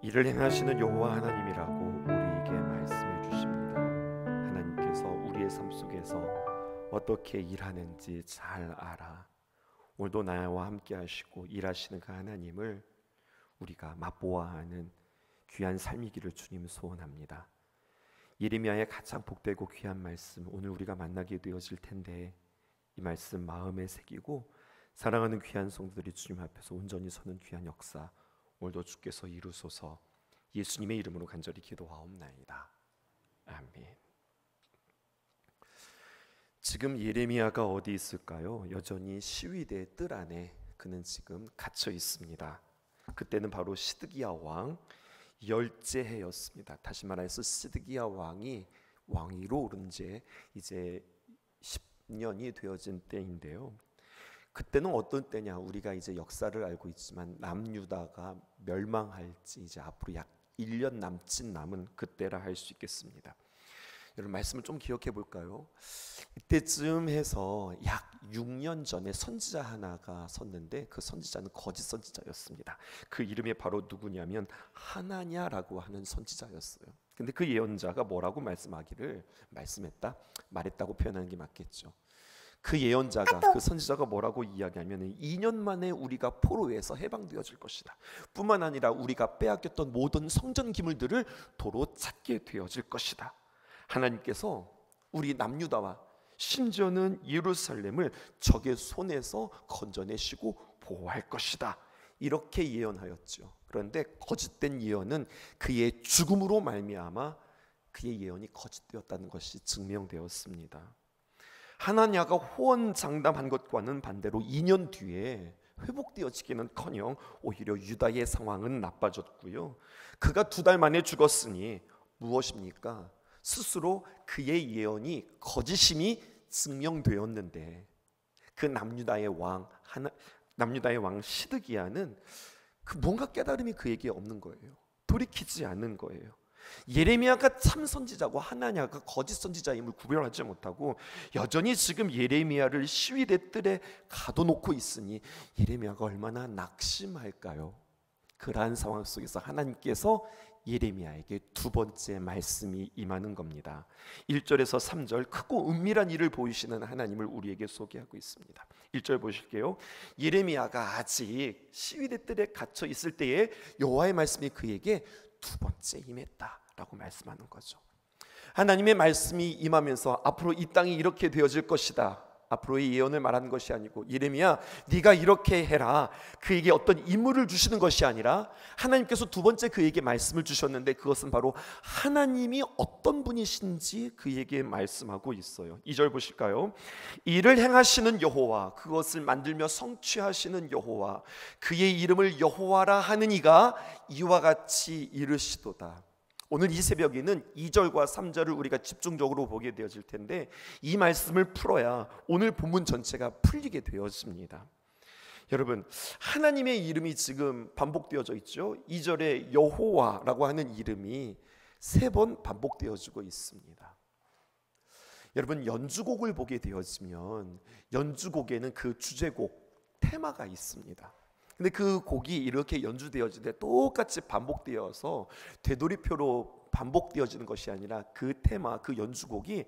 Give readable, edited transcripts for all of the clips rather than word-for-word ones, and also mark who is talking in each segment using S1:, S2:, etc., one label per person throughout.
S1: 일을 행하시는 여호와 하나님이라고 우리에게 말씀해 주십니다. 하나님께서 우리의 삶 속에서 어떻게 일하는지 잘 알아. 오늘도 나와 함께 하시고 일하시는 그 하나님을 우리가 맛보아하는 귀한 삶이기를 주님 소원합니다. 예레미야의 가장 복되고 귀한 말씀, 오늘 우리가 만나게 되어질 텐데 이 말씀 마음에 새기고 사랑하는 귀한 성도들이 주님 앞에서 온전히 서는 귀한 역사 오늘도 주께서 이루소서. 예수님의 이름으로 간절히 기도하옵나이다. 아멘. 지금 예레미야가 어디 있을까요? 여전히 시위대 뜰 안에 그는 지금 갇혀 있습니다. 그때는 바로 시드기야 왕 열째 해였습니다. 다시 말해서 시드기야 왕이 왕위로 오른 지 이제 10년이 되어진 때인데요. 그때는 어떤 때냐? 우리가 이제 역사를 알고 있지만 남유다가 멸망할지 이제 앞으로 약 1년 남짓 남은 그때라 할 수 있겠습니다. 여러분 말씀을 좀 기억해 볼까요? 이때쯤 해서 약 6년 전에 선지자 하나가 섰는데 그 선지자는 거짓 선지자였습니다. 그 이름이 바로 누구냐면 하나냐라고 하는 선지자였어요. 근데 그 예언자가 뭐라고 말했다고 표현하는 게 맞겠죠. 그 예언자가, 그 선지자가 뭐라고 이야기하면 2년 만에 우리가 포로에서 해방되어질 것이다. 뿐만 아니라 우리가 빼앗겼던 모든 성전 기물들을 도로 찾게 되어질 것이다. 하나님께서 우리 남유다와 심지어는 예루살렘을 적의 손에서 건져내시고 보호할 것이다. 이렇게 예언하였죠. 그런데 거짓된 예언은 그의 죽음으로 말미암아 그의 예언이 거짓되었다는 것이 증명되었습니다. 하나냐가 호언장담한 것과는 반대로 2년 뒤에 회복되어지기는커녕 오히려 유다의 상황은 나빠졌고요. 그가 2달 만에 죽었으니 무엇입니까? 스스로 그의 예언이 거짓임이 증명되었는데 그 남유다의 왕 시드기야는 그 뭔가 깨달음이 그에게 없는 거예요. 돌이키지 않는 거예요. 예레미야가 참 선지자고 하나냐가 거짓 선지자임을 구별하지 못하고 여전히 지금 예레미야를 시위대 뜰에 가둬놓고 있으니 예레미야가 얼마나 낙심할까요? 그러한 상황 속에서 하나님께서 예레미야에게 두 번째 말씀이 임하는 겁니다. 1절에서 3절 크고 은밀한 일을 보이시는 하나님을 우리에게 소개하고 있습니다. 1절 보실게요. 예레미야가 아직 시위대 뜰에 갇혀 있을 때에 여호와의 말씀이 그에게 두 번째 임했다라고 말씀하는 거죠. 하나님의 말씀이 임하면서 앞으로 이 땅이 이렇게 되어질 것이다. 앞으로의 예언을 말하는 것이 아니고 예레미야 네가 이렇게 해라. 그에게 어떤 임무를 주시는 것이 아니라 하나님께서 두 번째 그에게 말씀을 주셨는데 그것은 바로 하나님이 어떤 분이신지 그에게 말씀하고 있어요. 2절 보실까요? 이를 행하시는 여호와, 그것을 만들며 성취하시는 여호와, 그의 이름을 여호와라 하는 이가 이와 같이 이르시도다. 오늘 이 새벽에는 2절과 3절을 우리가 집중적으로 보게 되어질 텐데 이 말씀을 풀어야 오늘 본문 전체가 풀리게 되어집니다. 여러분 하나님의 이름이 지금 반복되어져 있죠. 2절에 여호와라고 하는 이름이 3번 반복되어지고 있습니다. 여러분 연주곡을 보게 되어지면 연주곡에는 그 주제곡 테마가 있습니다. 근데 그 곡이 이렇게 연주되어질 때 똑같이 반복되어서 되돌이표로 반복되어지는 것이 아니라 그 테마, 그 연주곡이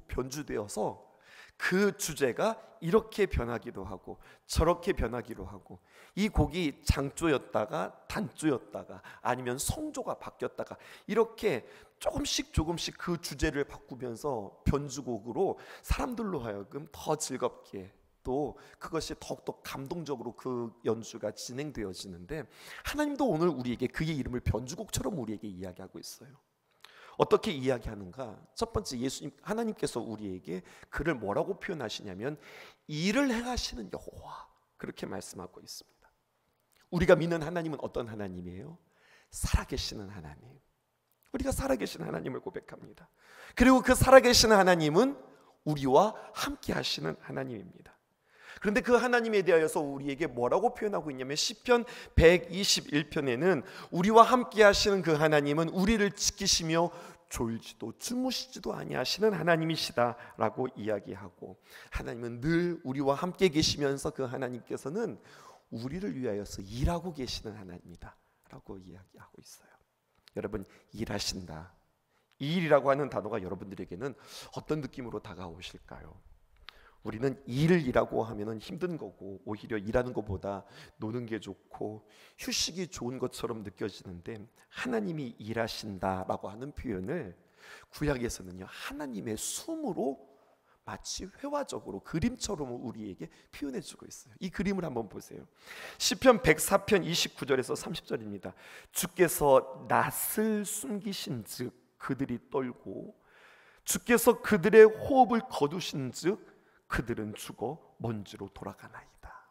S1: 변주되어서 그 주제가 이렇게 변하기도 하고 저렇게 변하기도 하고 이 곡이 장조였다가 단조였다가 아니면 성조가 바뀌었다가 이렇게 조금씩 그 주제를 바꾸면서 변주곡으로 사람들로 하여금 더 즐겁게 또 그것이 더욱더 감동적으로 그 연주가 진행되어지는데 하나님도 오늘 우리에게 그의 이름을 변주곡처럼 우리에게 이야기하고 있어요. 어떻게 이야기하는가? 첫 번째 예수님 하나님께서 우리에게 그를 뭐라고 표현하시냐면 일을 행하시는 여호와 그렇게 말씀하고 있습니다. 우리가 믿는 하나님은 어떤 하나님이에요? 살아계시는 하나님. 우리가 살아계신 하나님을 고백합니다. 그리고 그 살아계시는 하나님은 우리와 함께 하시는 하나님입니다. 그런데 그 하나님에 대하여서 우리에게 뭐라고 표현하고 있냐면 시편 121편에는 우리와 함께 하시는 그 하나님은 우리를 지키시며 졸지도 주무시지도 아니하시는 하나님이시다라고 이야기하고 하나님은 늘 우리와 함께 계시면서 그 하나님께서는 우리를 위하여서 일하고 계시는 하나님이다 라고 이야기하고 있어요. 여러분, 일하신다, 이 일이라고 하는 단어가 여러분들에게는 어떤 느낌으로 다가오실까요? 우리는 일이라고 하면은 힘든 거고, 오히려 일하는 것보다 노는 게 좋고 휴식이 좋은 것처럼 느껴지는데, 하나님이 일하신다라고 하는 표현을 구약에서는요, 하나님의 숨으로 마치 회화적으로 그림처럼 우리에게 표현해 주고 있어요. 이 그림을 한번 보세요. 시편 104편 29절에서 30절입니다. 주께서 낯을 숨기신즉 그들이 떨고 주께서 그들의 호흡을 거두신즉 그들은 죽어 먼지로 돌아가나이다.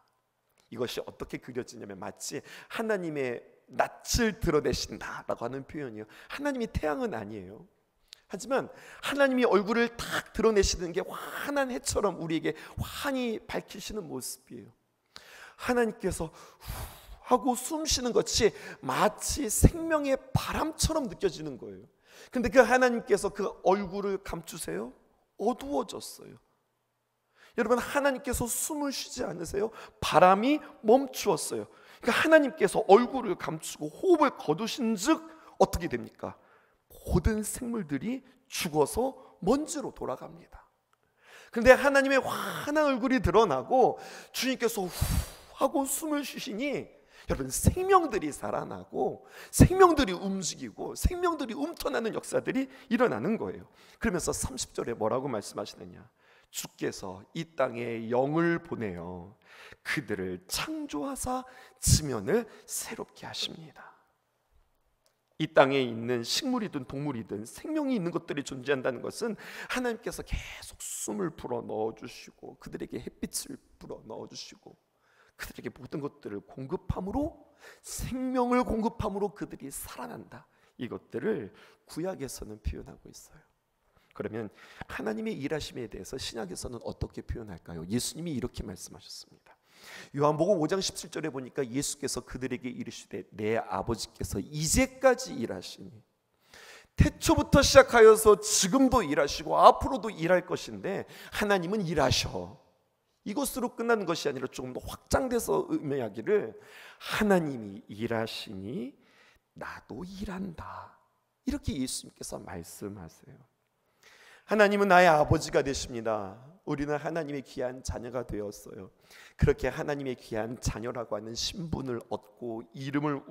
S1: 이것이 어떻게 그려지냐면 마치 하나님의 낯을 드러내신다라고 하는 표현이에요. 하나님이 태양은 아니에요. 하지만 하나님이 얼굴을 탁 드러내시는 게 환한 해처럼 우리에게 환히 밝히시는 모습이에요. 하나님께서 후 하고 숨 쉬는 것이 마치 생명의 바람처럼 느껴지는 거예요. 근데 그 하나님께서 그 얼굴을 감추세요? 어두워졌어요. 여러분, 하나님께서 숨을 쉬지 않으세요? 바람이 멈추었어요. 그러니까 하나님께서 얼굴을 감추고 호흡을 거두신 즉 어떻게 됩니까? 모든 생물들이 죽어서 먼지로 돌아갑니다. 그런데 하나님의 환한 얼굴이 드러나고 주님께서 후 하고 숨을 쉬시니 여러분, 생명들이 살아나고 생명들이 움직이고 생명들이 움터나는 역사들이 일어나는 거예요. 그러면서 30절에 뭐라고 말씀하시느냐? 주께서 이 땅에 영을 보내어 그들을 창조하사 지면을 새롭게 하십니다. 이 땅에 있는 식물이든 동물이든 생명이 있는 것들이 존재한다는 것은 하나님께서 계속 숨을 불어 넣어주시고 그들에게 햇빛을 불어 넣어주시고 그들에게 모든 것들을 공급함으로, 생명을 공급함으로 그들이 살아난다. 이것들을 구약에서는 표현하고 있어요. 그러면 하나님의 일하심에 대해서 신약에서는 어떻게 표현할까요? 예수님이 이렇게 말씀하셨습니다. 요한복음 5장 17절에 보니까 예수께서 그들에게 이르시되 내 아버지께서 이제까지 일하시니, 태초부터 시작하여서 지금도 일하시고 앞으로도 일할 것인데 하나님은 일하셔. 이것으로 끝나는 것이 아니라 조금 더 확장돼서 의미하기를 하나님이 일하시니 나도 일한다. 이렇게 예수님께서 말씀하세요. 하나님은 나의 아버지가 되십니다. 우리는 하나님의 귀한 자녀가 되었어요. 그렇게 하나님의 귀한 자녀라고 하는 신분을 얻고 이름을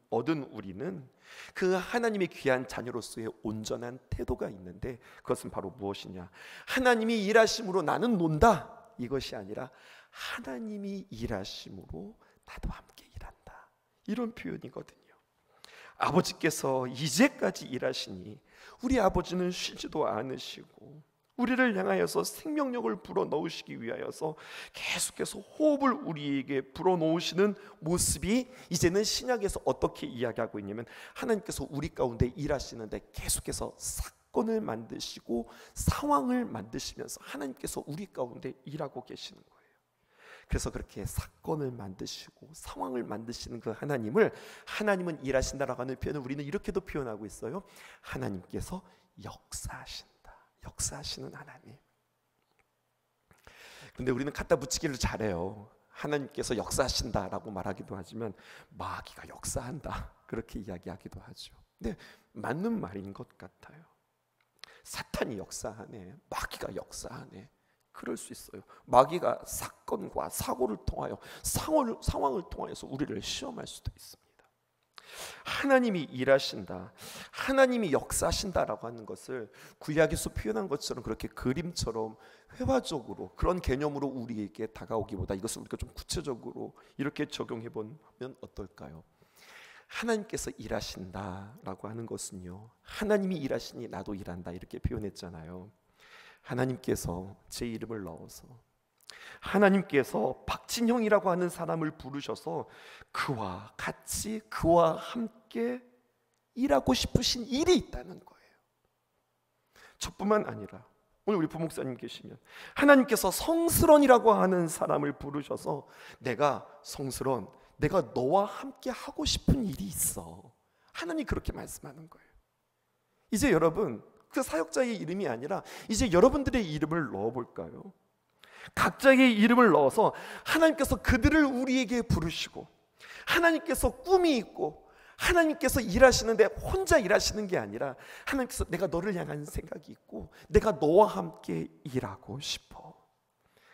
S1: 얻은 우리는 그 하나님의 귀한 자녀로서의 온전한 태도가 있는데, 그것은 바로 무엇이냐? 하나님이 일하심으로 나는 논다, 이것이 아니라 하나님이 일하심으로 나도 함께 일한다, 이런 표현이거든요. 아버지께서 이제까지 일하시니 우리 아버지는 쉬지도 않으시고 우리를 향하여서 생명력을 불어넣으시기 위하여서 계속해서 호흡을 우리에게 불어넣으시는 모습이 이제는 신약에서 어떻게 이야기하고 있냐면, 하나님께서 우리 가운데 일하시는데 계속해서 사건을 만드시고 상황을 만드시면서 하나님께서 우리 가운데 일하고 계시는 거예요. 그래서 그렇게 사건을 만드시고 상황을 만드시는 그 하나님은 일하신다라고 하는 표현을 우리는 이렇게도 표현하고 있어요. 하나님께서 역사하시는 하나님. 근데 우리는 갖다 붙이기를 잘해요. 하나님께서 역사하신다라고 말하기도 하지만 마귀가 역사한다, 그렇게 이야기하기도 하죠. 근데 맞는 말인 것 같아요. 사탄이 역사하네, 마귀가 역사하네, 그럴 수 있어요. 마귀가 사건과 사고를 통하여 상황을 통하여서 우리를 시험할 수도 있습니다. 하나님이 일하신다, 하나님이 역사하신다라고 하는 것을 구약에서 표현한 것처럼 그렇게 그림처럼 회화적으로 그런 개념으로 우리에게 다가오기보다 이것을 우리가 좀 구체적으로 이렇게 적용해 보면 어떨까요? 하나님께서 일하신다라고 하는 것은요, 하나님이 일하시니 나도 일한다, 이렇게 표현했잖아요. 하나님께서 제 이름을 넣어서, 하나님께서 박진형이라고 하는 사람을 부르셔서 그와 같이 그와 함께 일하고 싶으신 일이 있다는 거예요. 저뿐만 아니라 오늘 우리 부목사님 계시면 하나님께서 성스런이라고 하는 사람을 부르셔서 내가 성스런, 내가 너와 함께 하고 싶은 일이 있어. 하나님이 그렇게 말씀하는 거예요. 이제 여러분, 그 사역자의 이름이 아니라 이제 여러분들의 이름을 넣어볼까요? 각자의 이름을 넣어서 하나님께서 그들을 우리에게 부르시고, 하나님께서 꿈이 있고 하나님께서 일하시는데 혼자 일하시는 게 아니라 하나님께서 내가 너를 향한 생각이 있고 내가 너와 함께 일하고 싶어.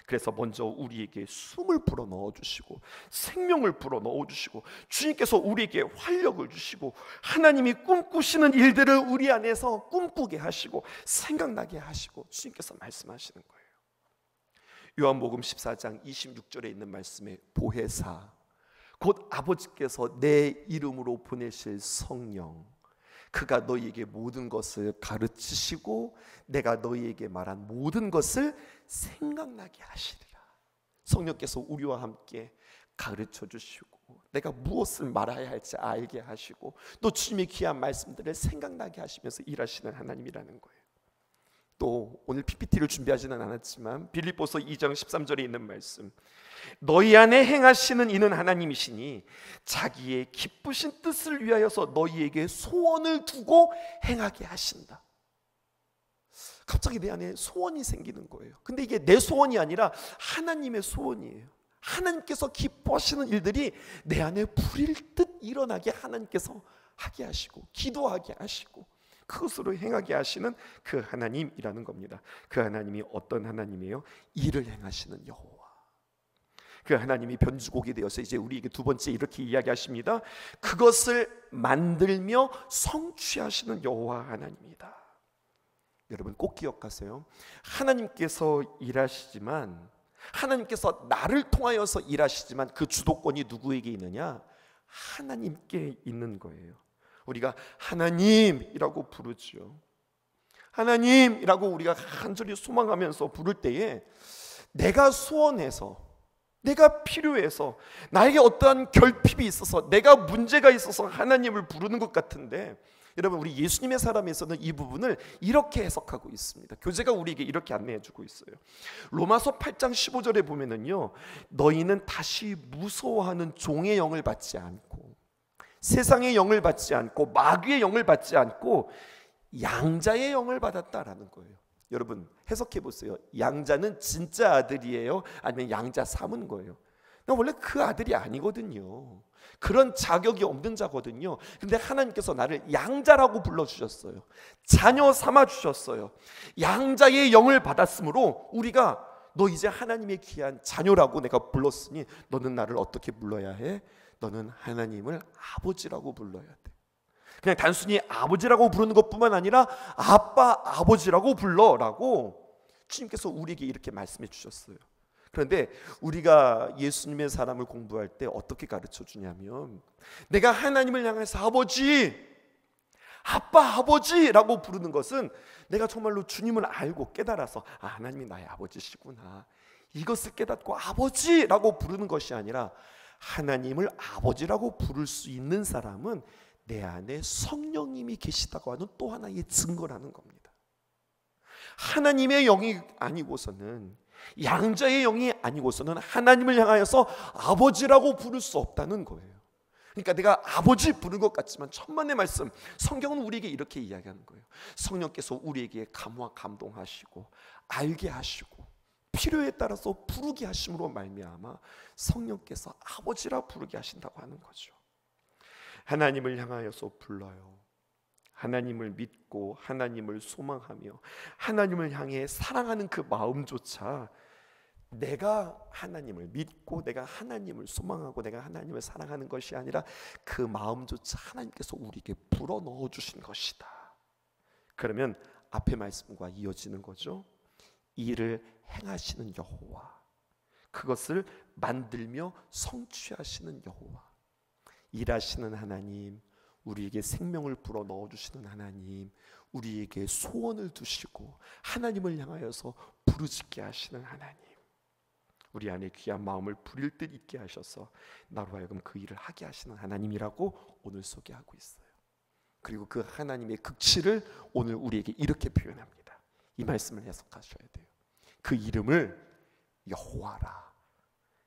S1: 그래서 먼저 우리에게 숨을 불어 넣어주시고 생명을 불어 넣어주시고 주님께서 우리에게 활력을 주시고 하나님이 꿈꾸시는 일들을 우리 안에서 꿈꾸게 하시고 생각나게 하시고 주님께서 말씀하시는 거예요. 요한복음 14장 26절에 있는 말씀에 보혜사 곧 아버지께서 내 이름으로 보내실 성령 그가 너희에게 모든 것을 가르치시고 내가 너희에게 말한 모든 것을 생각나게 하시리라. 성령께서 우리와 함께 가르쳐 주시고 내가 무엇을 말해야 할지 알게 하시고 또 주님의 귀한 말씀들을 생각나게 하시면서 일하시는 하나님이라는 거예요. 또 오늘 PPT를 준비하지는 않았지만 빌립보서 2장 13절에 있는 말씀 너희 안에 행하시는 이는 하나님이시니 자기의 기쁘신 뜻을 위하여서 너희에게 소원을 두고 행하게 하신다. 갑자기 내 안에 소원이 생기는 거예요. 근데 이게 내 소원이 아니라 하나님의 소원이에요. 하나님께서 기뻐하시는 일들이 내 안에 불일 듯 일어나게 하나님께서 하게 하시고 기도하게 하시고 그것으로 행하게 하시는 그 하나님이라는 겁니다. 그 하나님이 어떤 하나님이에요? 일을 행하시는 여호와. 그 하나님이 변주곡이 되어서 이제 우리에게 두 번째 이렇게 이야기하십니다. 그것을 만들며 성취하시는 여호와 하나님이다. 여러분 꼭 기억하세요. 하나님께서 일하시지만 하나님께서 나를 통하여서 일하시지만 그 주도권이 누구에게 있느냐? 하나님께 있는 거예요. 우리가 하나님이라고 부르죠. 하나님이라고 우리가 간절히 소망하면서 부를 때에 내가 소원해서 내가 필요해서 나에게 어떠한 결핍이 있어서 내가 문제가 있어서 하나님을 부르는 것 같은데 여러분 우리 예수님의 사람에서는 이 부분을 이렇게 해석하고 있습니다. 교재가 우리에게 이렇게 안내해 주고 있어요. 로마서 8장 15절에 보면은요 너희는 다시 무서워하는 종의 영을 받지 않고 세상의 영을 받지 않고 마귀의 영을 받지 않고 양자의 영을 받았다라는 거예요. 여러분 해석해 보세요. 양자는 진짜 아들이에요? 아니면 양자 삼은 거예요? 원래 그 아들이 아니거든요. 그런 자격이 없는 자거든요. 근데 하나님께서 나를 양자라고 불러주셨어요. 자녀 삼아주셨어요. 양자의 영을 받았으므로 우리가 너 이제 하나님의 귀한 자녀라고 내가 불렀으니 너는 나를 어떻게 불러야 해? 너는 하나님을 아버지라고 불러야 돼. 그냥 단순히 아버지라고 부르는 것뿐만 아니라 아빠 아버지라고 불러라고 주님께서 우리에게 이렇게 말씀해 주셨어요. 그런데 우리가 예수님의 사람을 공부할 때 어떻게 가르쳐 주냐면 내가 하나님을 향해서 아버지 아빠 아버지라고 부르는 것은 내가 정말로 주님을 알고 깨달아서 하나님이 나의 아버지시구나 이것을 깨닫고 아버지라고 부르는 것이 아니라 하나님을 아버지라고 부를 수 있는 사람은 내 안에 성령님이 계시다고 하는 또 하나의 증거라는 겁니다. 하나님의 영이 아니고서는 양자의 영이 아니고서는 하나님을 향하여서 아버지라고 부를 수 없다는 거예요. 그러니까 내가 아버지 부른 것 같지만 천만의 말씀 성경은 우리에게 이렇게 이야기하는 거예요. 성령께서 우리에게 감화 감동하시고 알게 하시고 필요에 따라서 부르게 하심으로 말미암아 성령께서 아버지라 부르게 하신다고 하는 거죠. 하나님을 향하여서 불러요. 하나님을 믿고 하나님을 소망하며 하나님을 향해 사랑하는 그 마음조차 내가 하나님을 믿고 내가 하나님을 소망하고 내가 하나님을 사랑하는 것이 아니라 그 마음조차 하나님께서 우리에게 불어넣어 주신 것이다. 그러면 앞의 말씀과 이어지는 거죠. 일을 행하시는 여호와, 그것을 만들며 성취하시는 여호와, 일하시는 하나님, 우리에게 생명을 불어 넣어주시는 하나님, 우리에게 소원을 두시고 하나님을 향하여서 부르짖게 하시는 하나님, 우리 안에 귀한 마음을 부릴 듯 있게 하셔서 나로 하여금 그 일을 하게 하시는 하나님이라고 오늘 소개하고 있어요. 그리고 그 하나님의 극치를 오늘 우리에게 이렇게 표현합니다. 이 말씀을 해석하셔야 돼요. 그 이름을 여호와라,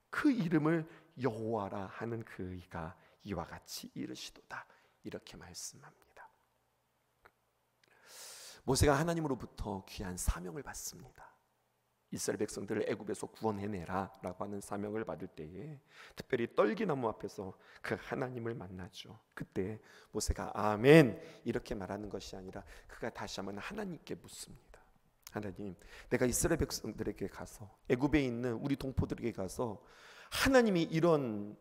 S1: 그 이름을 여호와라 하는 그이가 이와 같이 이르시도다, 이렇게 말씀합니다. 모세가 하나님으로부터 귀한 사명을 받습니다. 이스라엘 백성들을 애굽에서 구원해내라 라고 하는 사명을 받을 때에 특별히 떨기나무 앞에서 그 하나님을 만나죠. 그때 모세가 아멘 이렇게 말하는 것이 아니라 그가 다시 한번 하나님께 묻습니다. 하나님, 내가 이스라엘 백성들에게 가서 애굽에 있는 우리 동포들에게 가서 하나님이 이런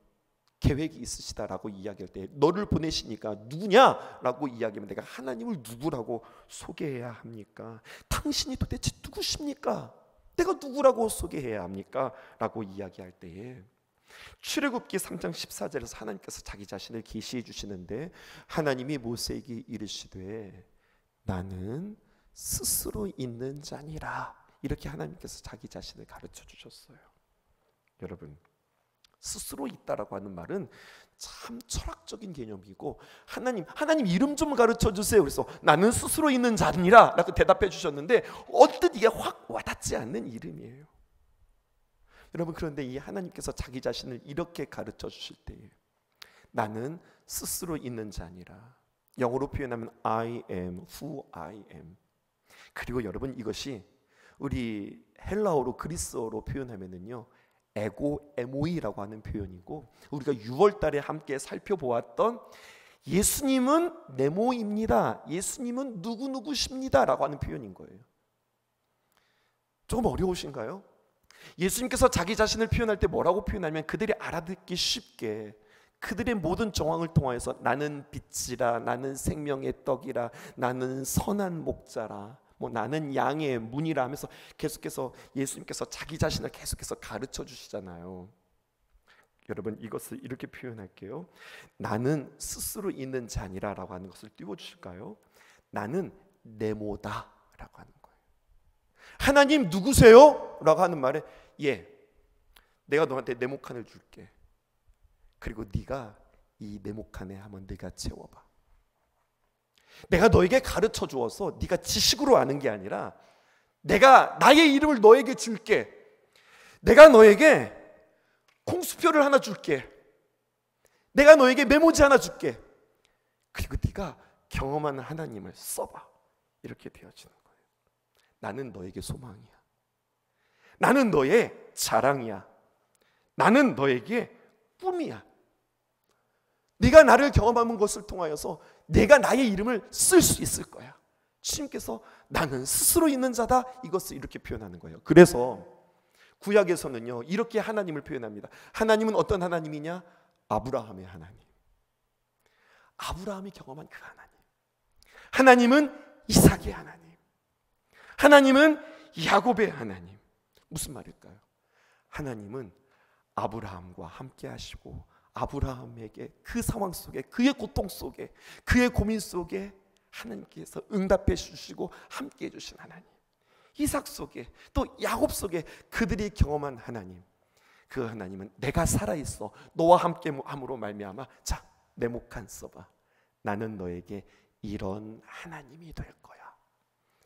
S1: 계획이 있으시다라고 이야기할 때 너를 보내시니까 누구냐라고 이야기하면 내가 하나님을 누구라고 소개해야 합니까? 당신이 도대체 누구십니까? 내가 누구라고 소개해야 합니까? 라고 이야기할 때에 출애굽기 3장 14절에서 하나님께서 자기 자신을 계시해 주시는데 하나님이 모세에게 이르시되 나는 스스로 있는 자니라 이렇게 하나님께서 자기 자신을 가르쳐 주셨어요. 여러분, 스스로 있다라고 하는 말은 참 철학적인 개념이고 하나님 이름 좀 가르쳐 주세요. 그래서 나는 스스로 있는 자니라 라고 대답해 주셨는데 언뜻 이게 확 와닿지 않는 이름이에요. 여러분, 그런데 이 하나님께서 자기 자신을 이렇게 가르쳐 주실 때에 나는 스스로 있는 자니라, 영어로 표현하면 I am who I am. 그리고 여러분, 이것이 우리 헬라어로 그리스어로 표현하면은요 에고 에모이라고 하는 표현이고 우리가 6월 달에 함께 살펴보았던 예수님은 네모입니다, 예수님은 누구누구십니다 라고 하는 표현인 거예요. 조금 어려우신가요? 예수님께서 자기 자신을 표현할 때 뭐라고 표현하면 그들이 알아듣기 쉽게 그들의 모든 정황을 통하여서 나는 빛이라, 나는 생명의 떡이라, 나는 선한 목자라, 나는 양의 문이라 하면서 계속해서 예수님께서 자기 자신을 계속해서 가르쳐 주시잖아요. 여러분, 이것을 이렇게 표현할게요. 나는 스스로 있는 자니라 라고 하는 것을 띄워주실까요? 나는 네모다 라고 하는 거예요. 하나님 누구세요? 라고 하는 말에 내가 너한테 네모칸을 줄게. 그리고 네가 이 네모칸에 한번 네가 채워봐. 내가 너에게 가르쳐 주어서 네가 지식으로 아는 게 아니라 내가 나의 이름을 너에게 줄게. 내가 너에게 콩수표를 하나 줄게. 내가 너에게 메모지 하나 줄게. 그리고 네가 경험하는 하나님을 써봐. 이렇게 되어지는 거예요. 나는 너에게 소망이야. 나는 너의 자랑이야. 나는 너에게 꿈이야. 네가 나를 경험하는 것을 통하여서 내가 나의 이름을 쓸 수 있을 거야. 주님께서 나는 스스로 있는 자다, 이것을 이렇게 표현하는 거예요. 그래서 구약에서는요 이렇게 하나님을 표현합니다. 하나님은 어떤 하나님이냐? 아브라함의 하나님, 아브라함이 경험한 그 하나님. 하나님은 이삭의 하나님, 하나님은 야곱의 하나님. 무슨 말일까요? 하나님은 아브라함과 함께 하시고 아브라함에게 그 상황 속에, 그의 고통 속에, 그의 고민 속에 하나님께서 응답해 주시고 함께 해주신 하나님. 이삭 속에 또 야곱 속에 그들이 경험한 하나님, 그 하나님은 내가 살아있어 너와 함께 함으로 말미암아 자 네모칸 써봐. 나는 너에게 이런 하나님이 될 거야.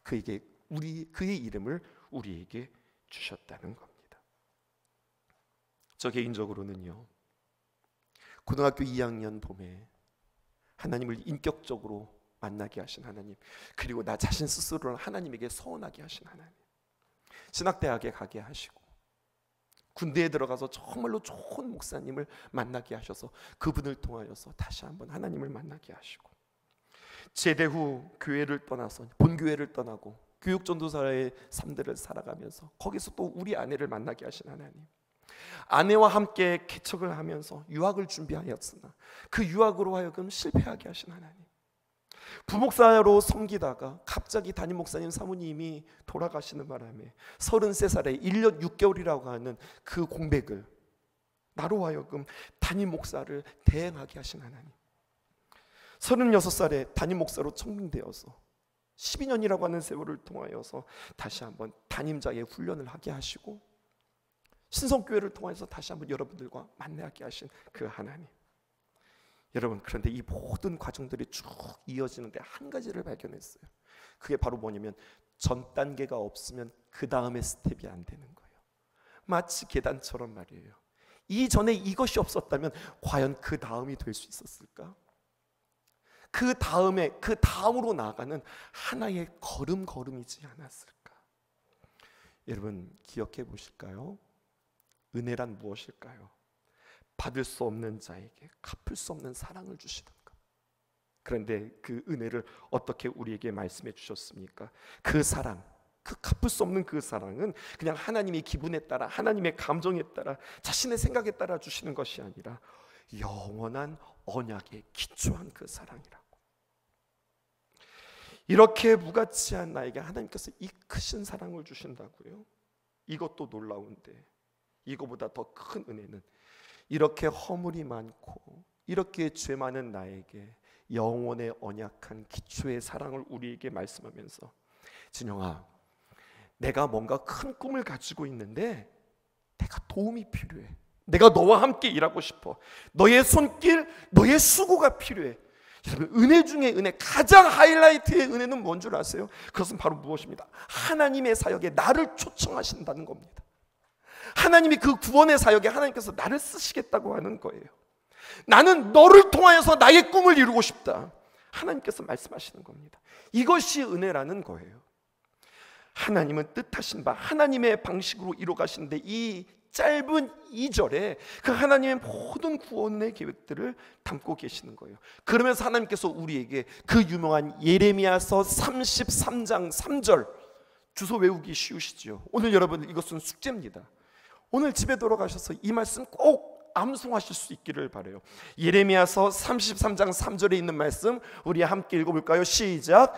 S1: 그의 이름을 우리에게 주셨다는 겁니다. 저 개인적으로는요 고등학교 2학년 봄에 하나님을 인격적으로 만나게 하신 하나님, 그리고 나 자신 스스로를 하나님에게 서운하게 하신 하나님, 신학대학에 가게 하시고 군대에 들어가서 정말로 좋은 목사님을 만나게 하셔서 그분을 통하여서 다시 한번 하나님을 만나게 하시고, 제대 후 교회를 떠나서 본교회를 떠나고 교육전도사의 삶들을 살아가면서 거기서 또 우리 아내를 만나게 하신 하나님, 아내와 함께 개척을 하면서 유학을 준비하였으나 그 유학으로 하여금 실패하게 하신 하나님, 부목사로 섬기다가 갑자기 담임 목사님 사모님이 돌아가시는 바람에 33살에 1년 6개월이라고 하는 그 공백을 나로 하여금 담임 목사를 대행하게 하신 하나님, 36살에 담임 목사로 청빙되어서 12년이라고 하는 세월을 통하여서 다시 한번 담임자의 훈련을 하게 하시고 신성교회를 통해서 다시 한번 여러분들과 만나게 하신 그 하나님. 여러분, 그런데 이 모든 과정들이 쭉 이어지는데 한 가지를 발견했어요. 그게 바로 뭐냐면 전 단계가 없으면 그 다음에 스텝이 안 되는 거예요. 마치 계단처럼 말이에요. 이전에 이것이 없었다면 과연 그 다음이 될 수 있었을까? 그 다음에 그 다음으로 나아가는 하나의 걸음이지 않았을까? 여러분 기억해 보실까요? 은혜란 무엇일까요? 받을 수 없는 자에게 갚을 수 없는 사랑을 주시는 것. 그런데 그 은혜를 어떻게 우리에게 말씀해 주셨습니까? 그 사랑, 그 갚을 수 없는 그 사랑은 그냥 하나님의 기분에 따라, 하나님의 감정에 따라, 자신의 생각에 따라 주시는 것이 아니라 영원한 언약에 기초한 그 사랑이라고. 이렇게 무가치한 나에게 하나님께서 이 크신 사랑을 주신다고요? 이것도 놀라운데 이거보다 더 큰 은혜는 이렇게 허물이 많고 이렇게 죄 많은 나에게 영원의 언약한 기초의 사랑을 우리에게 말씀하면서, 진영아, 내가 뭔가 큰 꿈을 가지고 있는데 내가 도움이 필요해. 내가 너와 함께 일하고 싶어. 너의 손길, 너의 수고가 필요해. 여러분, 은혜 중에 은혜, 가장 하이라이트의 은혜는 뭔 줄 아세요? 그것은 바로 무엇입니다? 하나님의 사역에 나를 초청하신다는 겁니다. 하나님이 그 구원의 사역에 하나님께서 나를 쓰시겠다고 하는 거예요. 나는 너를 통하여서 나의 꿈을 이루고 싶다. 하나님께서 말씀하시는 겁니다. 이것이 은혜라는 거예요. 하나님은 뜻하신 바 하나님의 방식으로 이루어가시는데 이 짧은 2절에 그 하나님의 모든 구원의 계획들을 담고 계시는 거예요. 그러면서 하나님께서 우리에게 그 유명한 예레미야서 33장 3절, 주소 외우기 쉬우시죠? 오늘 여러분 이것은 숙제입니다. 오늘 집에 돌아가셔서 이 말씀 꼭 암송하실 수 있기를 바라요. 예레미야서 33장 3절에 있는 말씀 우리 함께 읽어볼까요? 시작.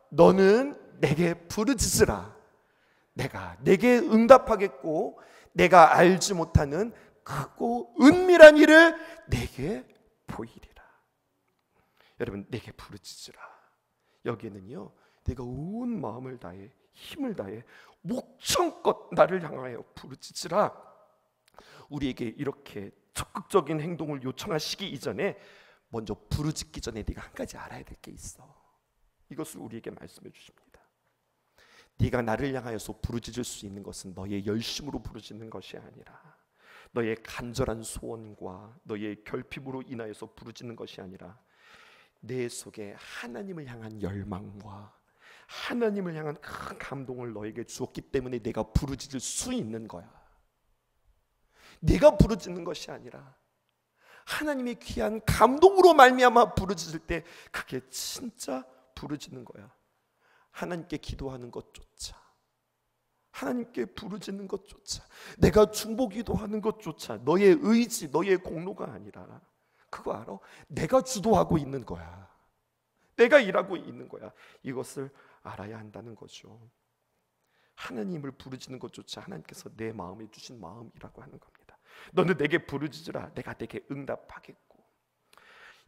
S1: 너는 내게 부르짖으라. 내가 내게 응답하겠고 내가 알지 못하는 크고 은밀한 일을 내게 보이리라. 여러분, 내게 부르짖으라. 여기에는요, 내가 온 마음을 다해 힘을 다해 목청껏 나를 향하여 부르짖으라. 우리에게 이렇게 적극적인 행동을 요청하시기 이전에 먼저 부르짖기 전에 네가 한 가지 알아야 될 게 있어. 이것을 우리에게 말씀해 주십니다. 네가 나를 향하여서 부르짖을 수 있는 것은 너의 열심으로 부르짖는 것이 아니라, 너의 간절한 소원과 너의 결핍으로 인하여서 부르짖는 것이 아니라, 내 속에 하나님을 향한 열망과 하나님을 향한 큰 감동을 너에게 주었기 때문에 내가 부르짖을 수 있는 거야. 네가 부르짖는 것이 아니라 하나님의 귀한 감동으로 말미암아 부르짖을 때 그게 진짜 부르짖는 거야. 하나님께 기도하는 것조차, 하나님께 부르짖는 것조차, 내가 중보기도하는 것조차 너의 의지, 너의 공로가 아니라, 그거 알아? 내가 주도하고 있는 거야. 내가 일하고 있는 거야. 이것을 알아야 한다는 거죠. 하나님을 부르짖는 것조차 하나님께서 내 마음에 주신 마음이라고 하는 겁니다. 너는 내게 부르짖으라. 내가 내게 응답하겠고.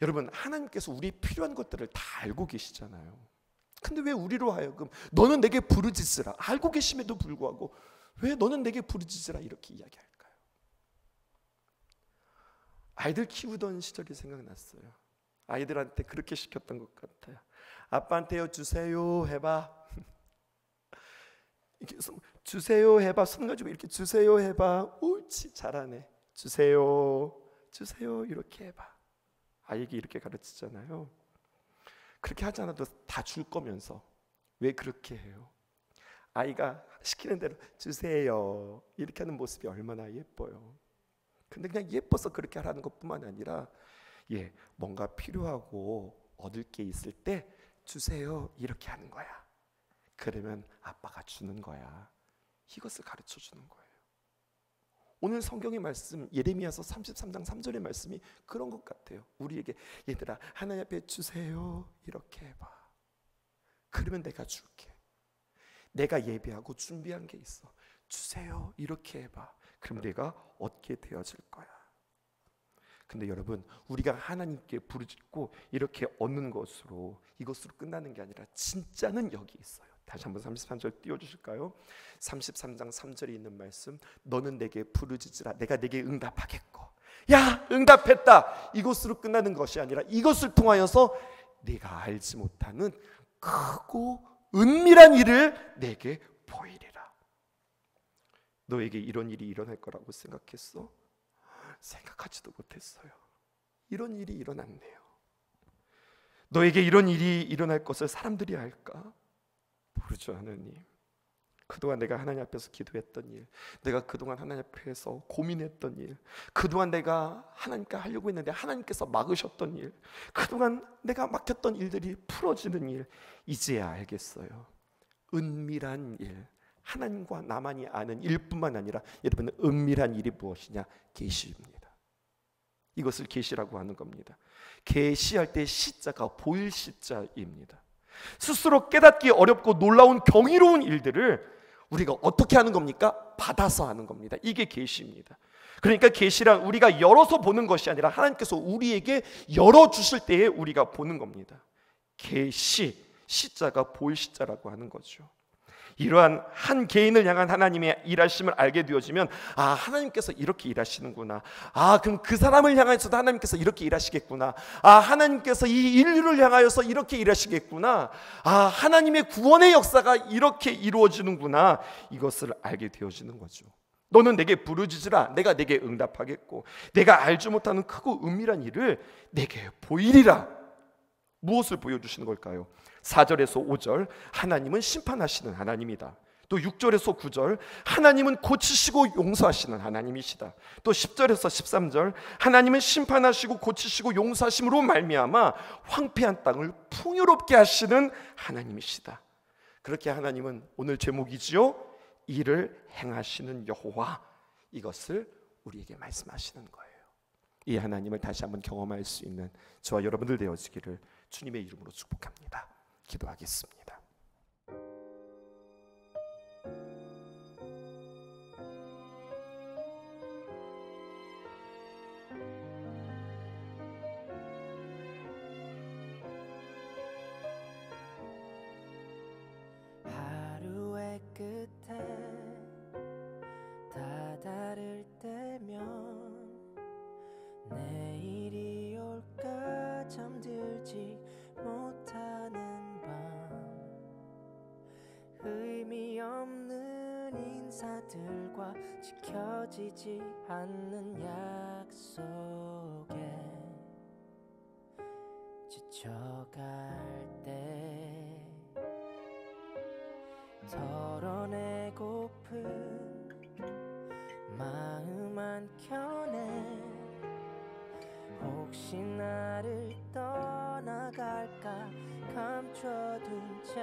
S1: 여러분, 하나님께서 우리 필요한 것들을 다 알고 계시잖아요. 근데 왜 우리로 하여금 너는 내게 부르짖으라, 알고 계심에도 불구하고 왜 너는 내게 부르짖으라 이렇게 이야기할까요? 아이들 키우던 시절이 생각났어요. 아이들한테 그렇게 시켰던 것 같아요. 아빠한테요 주세요 해봐. 이렇게 주세요 해봐. 손 가지고 이렇게 주세요 해봐. 옳지, 잘하네. 주세요, 주세요 이렇게 해봐. 아이에게 이렇게 가르치잖아요. 그렇게 하지 않아도 다 줄 거면서 왜 그렇게 해요? 아이가 시키는 대로 주세요 이렇게 하는 모습이 얼마나 예뻐요. 근데 그냥 예뻐서 그렇게 하라는 것뿐만 아니라, 뭔가 필요하고 얻을 게 있을 때 주세요 이렇게 하는 거야. 그러면 아빠가 주는 거야. 이것을 가르쳐 주는 거예요. 오늘 성경의 말씀, 예레미야서 33장 3절의 말씀이 그런 것 같아요. 우리에게, 얘들아, 하나님 앞에 주세요 이렇게 해봐. 그러면 내가 줄게. 내가 예배하고 준비한 게 있어. 주세요 이렇게 해봐. 그럼 내가 얻게 되어질 거야. 근데 여러분, 우리가 하나님께 부르짖고 이렇게 얻는 것으로, 이것으로 끝나는 게 아니라 진짜는 여기 있어요. 다시 한번 33절 띄워주실까요? 33장 3절에 있는 말씀, 너는 내게 부르짖으라. 내가 내게 응답하겠고. 야, 응답했다. 이것으로 끝나는 것이 아니라 이것을 통하여서 네가 알지 못하는 크고 은밀한 일을 내게 보이리라. 너에게 이런 일이 일어날 거라고 생각했어? 생각하지도 못했어요. 이런 일이 일어났네요. 너에게 이런 일이 일어날 것을 사람들이 알까? 모르죠, 하나님. 그동안 내가 하나님 앞에서 기도했던 일, 내가 그동안 하나님 앞에서 고민했던 일, 그동안 내가 하나님께 하려고 했는데 하나님께서 막으셨던 일, 그동안 내가 막혔던 일들이 풀어지는 일, 이제야 알겠어요. 은밀한 일, 하나님과 나만이 아는 일뿐만 아니라 여러분, 은밀한 일이 무엇이냐? 계시입니다. 이것을 계시라고 하는 겁니다. 계시할 때 시자가 보일 시자입니다. 스스로 깨닫기 어렵고 놀라운 경이로운 일들을 우리가 어떻게 하는 겁니까? 받아서 하는 겁니다. 이게 계시입니다. 그러니까 계시란 우리가 열어서 보는 것이 아니라 하나님께서 우리에게 열어주실 때에 우리가 보는 겁니다. 계시, 시자가 보일 시자라고 하는 거죠. 이러한 한 개인을 향한 하나님의 일하심을 알게 되어지면, 아, 하나님께서 이렇게 일하시는구나. 아, 그럼 그 사람을 향해서도 하나님께서 이렇게 일하시겠구나. 아, 하나님께서 이 인류를 향하여서 이렇게 일하시겠구나. 아, 하나님의 구원의 역사가 이렇게 이루어지는구나. 이것을 알게 되어지는 거죠. 너는 내게 부르짖으라. 내가 내게 응답하겠고, 내가 알지 못하는 크고 은밀한 일을 내게 보이리라. 무엇을 보여주시는 걸까요? 4절에서 5절, 하나님은 심판하시는 하나님이다. 또 6절에서 9절, 하나님은 고치시고 용서하시는 하나님이시다. 또 10절에서 13절, 하나님은 심판하시고 고치시고 용서하심으로 말미암아 황폐한 땅을 풍요롭게 하시는 하나님이시다. 그렇게 하나님은, 오늘 제목이지요, 일을 행하시는 여호와, 이것을 우리에게 말씀하시는 거예요. 이 하나님을 다시 한번 경험할 수 있는 저와 여러분들 되어지기를 주님의 이름으로 축복합니다. 기도하겠습니다.
S2: 하루의 끝에 다다를 때면 내일이 올까 잠들지 못하는 의미 없는 인사들과 지켜지지 않는 약속에 지쳐갈 때 털어내고픈 마음 한켠에 혹시 나를 떠나갈까 감춰둔 채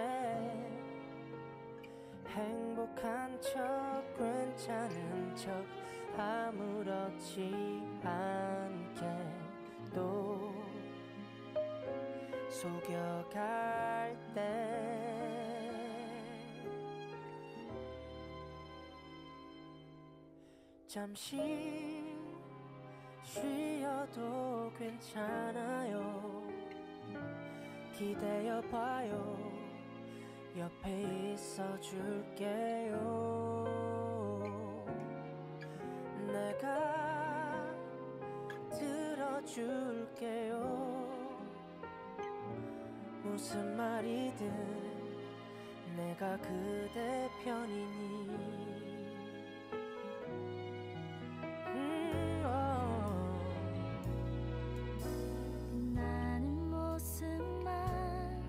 S2: 행복한 척 괜찮은 척 아무렇지 않게 또 속여갈 때 잠시 쉬어도 괜찮아요. 기대어봐요. 옆에 있어 줄게요. 내가 들어줄게요. 무슨 말이든 내가 그대 편이니.
S3: 나는 모습만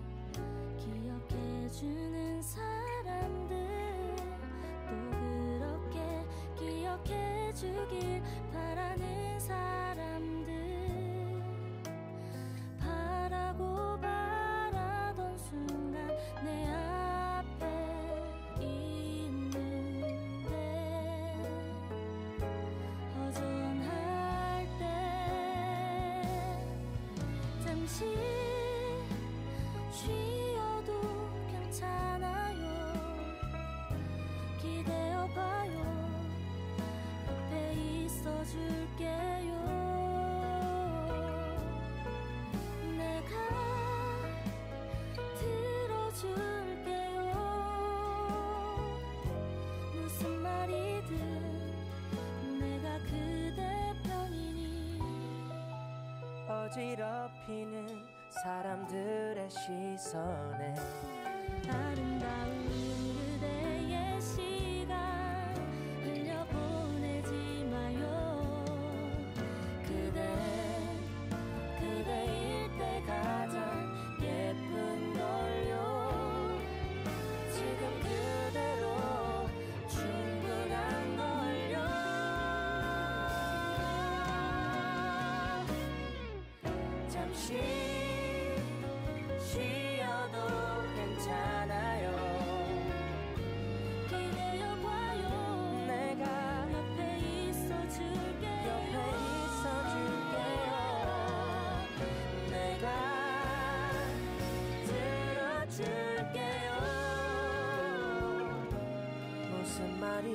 S3: 기억해주는 사람들, 또 그렇게 기억해주길 바라는 사람들, 바라고 바라던 순간 내 앞에 있는데 허전할 때 잠시 쉬어도 괜찮아요. 기대어봐요. 옆에 있어줄게요. 내가 들어줄게요. 무슨 말이든 내가 그대 편이니.
S2: 어지럽히는 사람들의 시선에
S3: 아름다운 그대의 시간 흘려보내지 마요.
S2: 그대일 때 가장 예쁜 걸요. 지금 그대로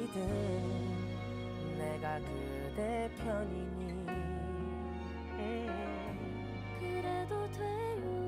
S2: 말이든 내가 그대 편이니
S3: 그래도 돼요